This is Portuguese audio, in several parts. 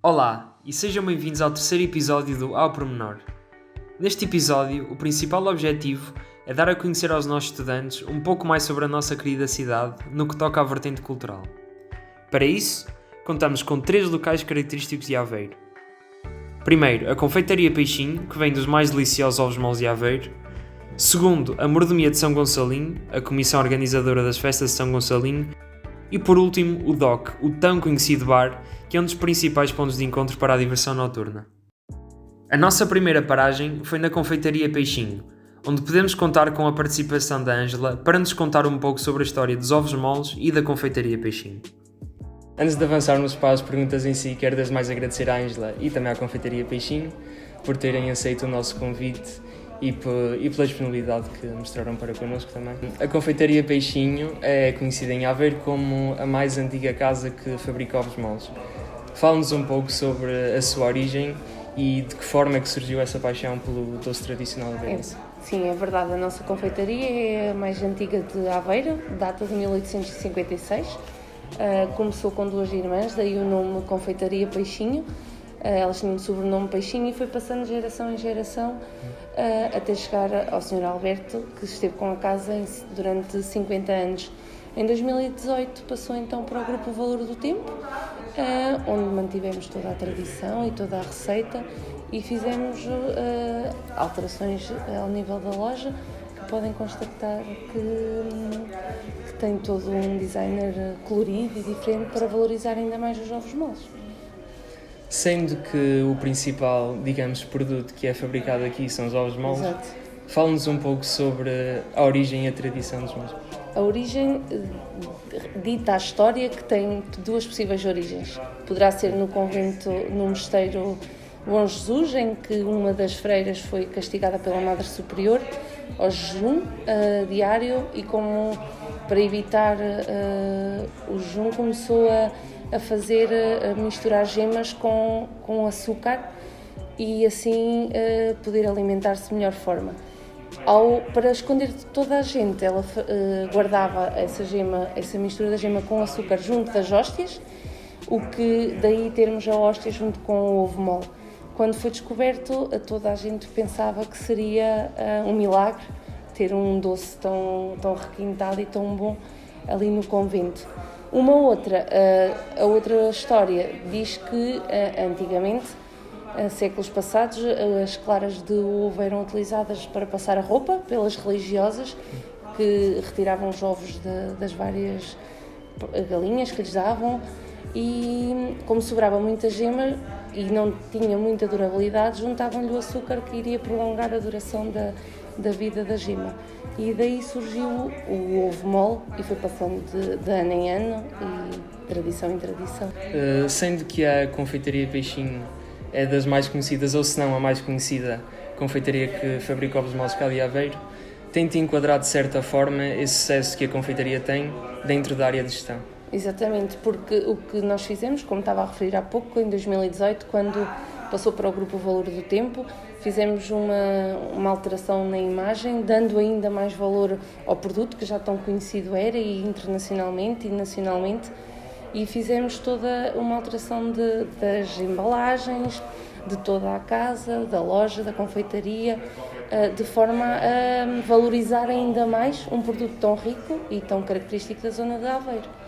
Olá e sejam bem-vindos ao terceiro episódio do Ao Pormenor. Neste episódio, o principal objetivo é dar a conhecer aos nossos estudantes um pouco mais sobre a nossa querida cidade no que toca à vertente cultural. Para isso, contamos com 3 locais característicos de Aveiro. Primeiro, a Confeitaria Peixinho, que vem dos mais deliciosos ovos moles de Aveiro. Segundo, a Mordomia de São Gonçalinho, a comissão organizadora das festas de São Gonçalinho. E por último, o DOC, o tão conhecido bar, que é um dos principais pontos de encontro para a diversão noturna. A nossa primeira paragem foi na Confeitaria Peixinho, onde podemos contar com a participação da Ângela para nos contar um pouco sobre a história dos ovos moles e da Confeitaria Peixinho. Antes de avançarmos para as perguntas em si, quero desde mais agradecer à Ângela e também à Confeitaria Peixinho por terem aceito o nosso convite e pela disponibilidade que mostraram para connosco também. A Confeitaria Peixinho é conhecida em Aveiro como a mais antiga casa que fabrica ovos moles. Fala-nos um pouco sobre a sua origem e de que forma é que surgiu essa paixão pelo doce tradicional aveirense. Sim, é verdade. A nossa confeitaria é a mais antiga de Aveiro, data de 1856. Começou com 2 irmãs, daí o nome Confeitaria Peixinho. Elas tinham o sobrenome Peixinho e foi passando de geração em geração até chegar ao Sr. Alberto, que esteve com a casa durante 50 anos. Em 2018 passou então para o Grupo Valor do Tempo, onde mantivemos toda a tradição e toda a receita e fizemos alterações ao nível da loja, que podem constatar que tem todo um designer colorido e diferente para valorizar ainda mais os ovos moles. Sendo que o principal, digamos, produto que é fabricado aqui são os ovos moles, fala-nos um pouco sobre a origem e a tradição dos mesmos. A origem dita a história que tem 2 possíveis origens. Poderá ser no convento, no mosteiro Bom Jesus, em que uma das freiras foi castigada pela Madre Superior ao jejum diário e como para evitar o jejum começou a misturar gemas com açúcar e assim poder alimentar-se de melhor forma. Para esconder de toda a gente, ela guardava essa mistura da gema com açúcar junto das hóstias, o que daí termos a hóstia junto com o ovo mole. Quando foi descoberto, toda a gente pensava que seria um milagre ter um doce tão requintado e tão bom ali no convento. A outra história diz que antigamente, séculos passados, as claras de ovo eram utilizadas para passar a roupa pelas religiosas que retiravam os ovos das várias galinhas que lhes davam e como sobrava muita gema e não tinha muita durabilidade, juntavam-lhe o açúcar que iria prolongar a duração da vida da gema. E daí surgiu o ovo mole e foi passando de ano em ano e tradição em tradição. Sendo que a Confeitaria Peixinho é das mais conhecidas, ou se não a mais conhecida confeitaria que fabrica ovos moles cá de Aveiro, tem-te enquadrado de certa forma esse sucesso que a confeitaria tem dentro da área de gestão. Exatamente, porque o que nós fizemos, como estava a referir há pouco, em 2018, quando passou para o Grupo Valor do Tempo, fizemos uma alteração na imagem, dando ainda mais valor ao produto, que já tão conhecido era, e internacionalmente e nacionalmente, e fizemos toda uma alteração das embalagens, de toda a casa, da loja, da confeitaria, de forma a valorizar ainda mais um produto tão rico e tão característico da zona de Aveiro.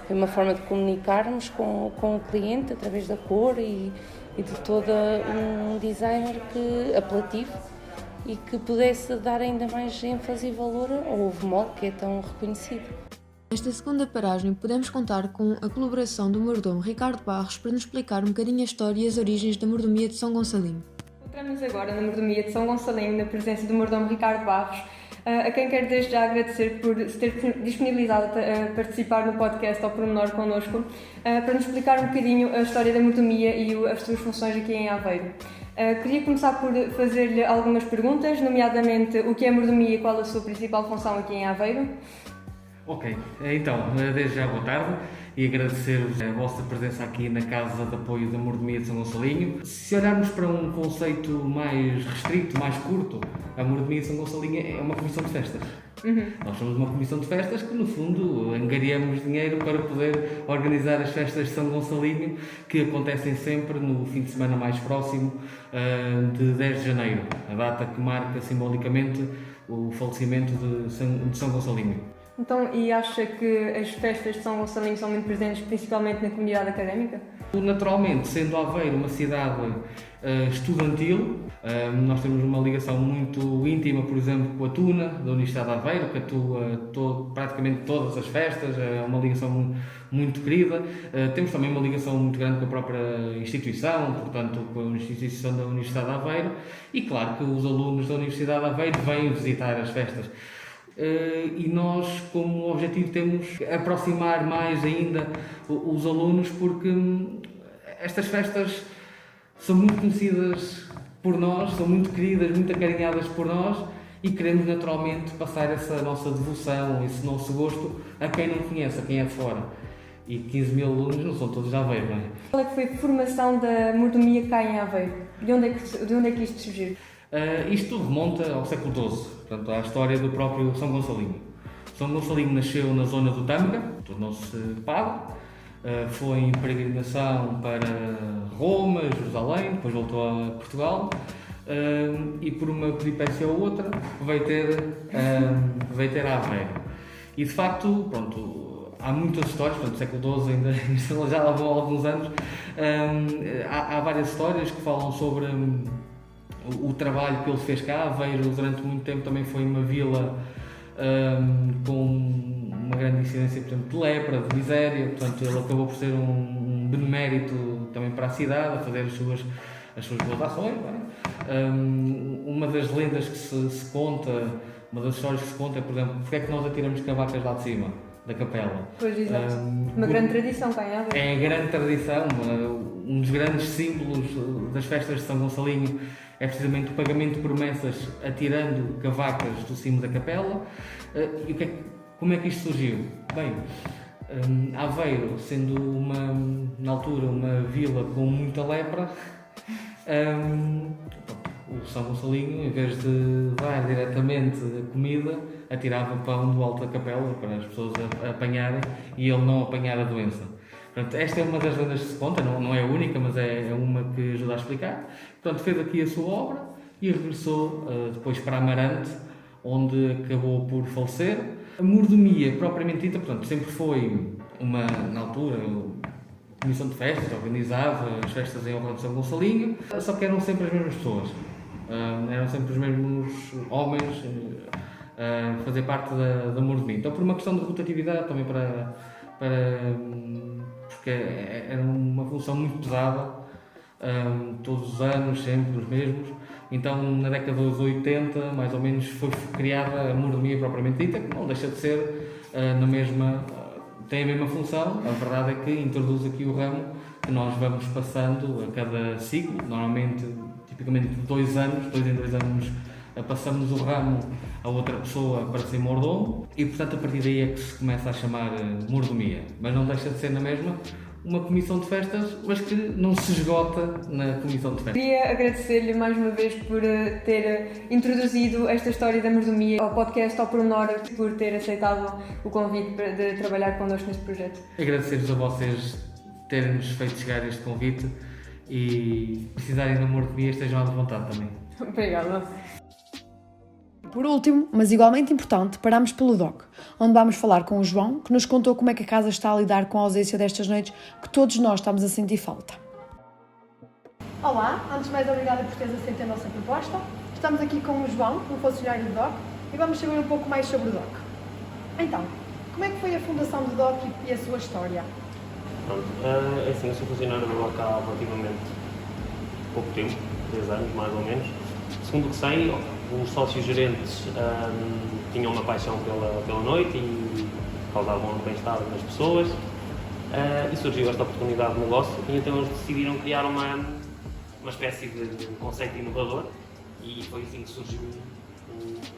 Foi uma forma de comunicarmos com o cliente através da cor e de todo um designer apelativo e que pudesse dar ainda mais ênfase e valor ao ovo mole, que é tão reconhecido. Nesta segunda paragem podemos contar com a colaboração do mordomo Ricardo Barros para nos explicar um bocadinho a história e as origens da Mordomia de São Gonçalinho. Encontramos agora na Mordomia de São Gonçalinho na presença do mordomo Ricardo Barros, a quem quero desde já agradecer por se ter disponibilizado a participar no podcast Ao Pormenor connosco, para nos explicar um bocadinho a história da mordomia e as suas funções aqui em Aveiro. Queria começar por fazer-lhe algumas perguntas, nomeadamente o que é a mordomia e qual a sua principal função aqui em Aveiro. Ok, então, desde já boa tarde e agradecer-vos a vossa presença aqui na Casa de Apoio da Mordomia de São Gonçalinho. Se olharmos para um conceito mais restrito, mais curto, a Mordomia de São Gonçalinho é uma comissão de festas. Nós somos uma comissão de festas que, no fundo, angariamos dinheiro para poder organizar as festas de São Gonçalinho, que acontecem sempre no fim de semana mais próximo de 10 de janeiro, a data que marca simbolicamente o falecimento de São Gonçalinho. Então, e acha que as festas de São Gonçalinho são muito presentes, principalmente na comunidade académica? Naturalmente, sendo Aveiro uma cidade estudantil, nós temos uma ligação muito íntima, por exemplo, com a Tuna, da Universidade de Aveiro, que atua praticamente todas as festas, é uma ligação muito querida. Temos também uma ligação muito grande com a própria instituição, portanto, com a instituição da Universidade de Aveiro, e claro que os alunos da Universidade de Aveiro vêm visitar as festas. E nós, como objetivo, temos aproximar mais ainda os alunos, porque estas festas são muito conhecidas por nós, são muito queridas, muito acarinhadas por nós, e queremos naturalmente passar essa nossa devoção, esse nosso gosto a quem não conhece, a quem é de fora. E 15 mil alunos não são todos de Aveiro, não é? Qual é que foi a formação da mordomia cá em Aveiro? De onde é que isto surgiu? Isto remonta ao século XII, portanto, à história do próprio São Gonçalinho. São Gonçalinho nasceu na zona do Tâmega, tornou-se padre, foi em peregrinação para Roma, Jerusalém, depois voltou a Portugal, e por uma peripécia ou outra veio ter a Aveiro. E de facto, pronto, há muitas histórias, portanto, do século XII ainda já lá vão alguns anos, há várias histórias que falam sobre o trabalho que ele fez cá. Aveiro durante muito tempo também foi uma vila com uma grande incidência, por exemplo, de lepra, de miséria, portanto ele acabou por ser um benemérito também para a cidade, a fazer as suas boas ações. Uma das lendas que se conta, uma das histórias que se conta é, por exemplo, porque é que nós atiramos cavacas lá de cima da capela? Pois, exato. Uma grande tradição cá em Aveiro. É a grande tradição, um dos grandes símbolos das festas de São Gonçalinho é precisamente o pagamento de promessas atirando cavacas do cimo da capela. E como é que isto surgiu? Bem, Aveiro, sendo na altura uma vila com muita lepra, o São Gonçalinho, em vez de dar diretamente a comida, atirava pão do alto da capela para as pessoas apanharem e ele não apanhar a doença. Portanto, esta é uma das lendas que se conta, não é a única, mas é uma que ajuda a explicar. Portanto, fez aqui a sua obra e regressou depois para Amarante, onde acabou por falecer. A mordomia, propriamente dita, portanto, sempre foi na altura, comissão de festas, organizava as festas em honra de São Gonçalinho, só que eram sempre as mesmas pessoas. Eram sempre os mesmos homens a fazer parte da mordomia. Então, por uma questão de rotatividade, também porque era uma função muito pesada, todos os anos, sempre os mesmos. Então, na década dos 80, mais ou menos, foi criada a mordomia propriamente dita, que não deixa de ser tem a mesma função. A verdade é que introduz aqui o ramo que nós vamos passando a cada ciclo, normalmente, tipicamente de 2 anos, 2 em 2 anos, passamos o ramo a outra pessoa para ser mordomo e, portanto, a partir daí é que se começa a chamar mordomia. Mas não deixa de ser na mesma uma comissão de festas, mas que não se esgota na comissão de festas. Queria agradecer-lhe mais uma vez por ter introduzido esta história da mordomia ao podcast ao pormenor, por ter aceitado o convite de trabalhar connosco neste projeto. Agradecer-vos a vocês terem-nos feito chegar este convite e precisarem da mordomia estejam à vontade também. Obrigada. Por último, mas igualmente importante, paramos pelo DOC, onde vamos falar com o João, que nos contou como é que a casa está a lidar com a ausência destas noites que todos nós estamos a sentir falta. Olá, antes de mais obrigada por teres aceito a nossa proposta. Estamos aqui com o João, um funcionário do DOC, e vamos saber um pouco mais sobre o DOC. Então, como é que foi a fundação do DOC e a sua história? Pronto, é assim, eu sou funcionário do DOC há relativamente pouco tempo, 3 anos mais ou menos. Segundo o que sei, os sócios gerentes tinham uma paixão pela noite e causavam um bem-estar nas pessoas, e surgiu esta oportunidade de negócio e então eles decidiram criar uma espécie de conceito inovador e foi assim que surgiu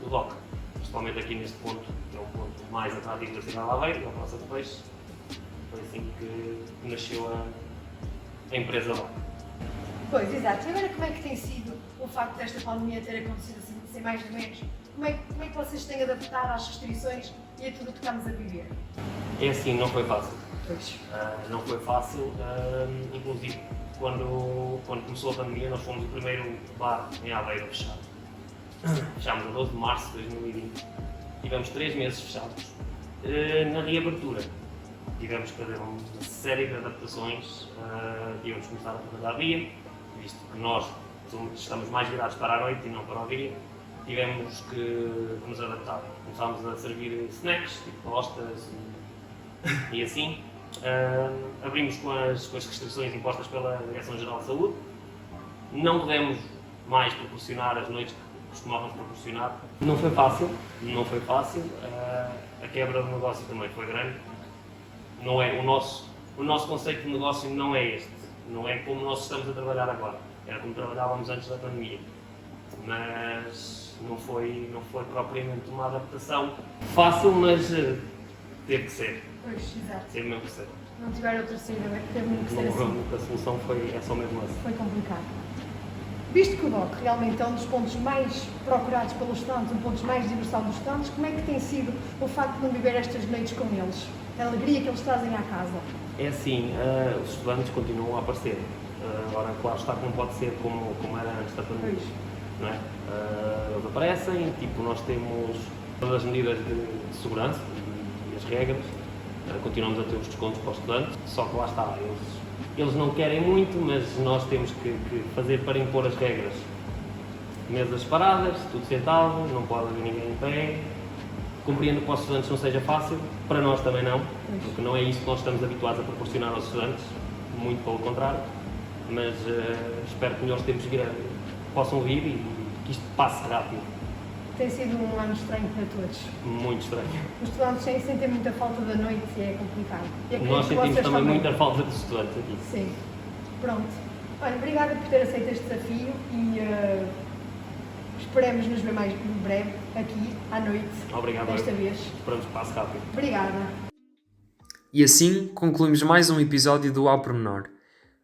o DOC, principalmente aqui neste ponto, que é o ponto mais atrativo da cidade de Aveiro, que é a Praça do Peixe. Foi assim que nasceu a empresa DOC. Pois, exato. E agora como é que tem sido o facto desta pandemia ter acontecido assim, sem mais ou menos Como é que vocês têm adaptado às restrições e a tudo o que estamos a viver? É assim, não foi fácil. Pois. Não foi fácil, inclusive quando começou a pandemia nós fomos o primeiro bar em Aveiro fechado. Fechámos a 12 de março de 2020. Tivemos 3 meses fechados. Na reabertura tivemos que fazer uma série de adaptações. Tivemos que começar a trabalhar dia, visto que nós estamos mais virados para a noite e não para o dia. Tivemos que nos adaptar. Começámos a servir snacks, tipo tostas e assim. Abrimos com as restrições impostas pela Direção-Geral de Saúde. Não podemos mais proporcionar as noites que costumávamos proporcionar. Não foi fácil. A quebra do negócio também foi grande. Não é, o nosso conceito de negócio não é este. Não é como nós estamos a trabalhar agora. Era como trabalhávamos antes da pandemia. Mas não foi propriamente uma adaptação fácil, mas teve que ser. Pois, exato. Teve mesmo que ser. Não tiver outra saída, teve mesmo que ser assim. A solução é só mesmo essa. Foi complicado. Visto que o DOC realmente é um dos pontos mais procurados pelos estudantes, um dos pontos mais de diversão dos estudantes, como é que tem sido o facto de não viver estas noites com eles? A alegria que eles trazem à casa? É assim, os estudantes continuam a aparecer. Agora, claro está que não pode ser como era antes da pandemia. Não é? Eles aparecem, tipo, nós temos todas as medidas de segurança e as regras. Continuamos a ter os descontos para os estudantes, só que lá está, eles não querem muito, mas nós temos que fazer para impor as regras. Mesas paradas, tudo sentado, não pode haver ninguém em pé. Compreendo que para os estudantes não seja fácil, para nós também não, porque não é isso que nós estamos habituados a proporcionar aos estudantes, muito pelo contrário, mas espero que melhores tempos possam vir e que isto passe rápido. Tem sido um ano estranho para todos. Muito estranho. Os estudantes sentem muita falta da noite e é complicado. E nós sentimos também muita falta dos estudantes aqui. Sim. Pronto. Olha, obrigada por ter aceito este desafio e esperemos nos ver mais em breve aqui à noite. Obrigado. Desta vez. Esperamos que passe rápido. Obrigada. E assim concluímos mais um episódio do Ao Pormenor.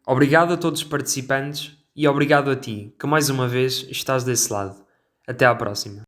Obrigado a todos os participantes e obrigado a ti, que mais uma vez estás desse lado. Até à próxima.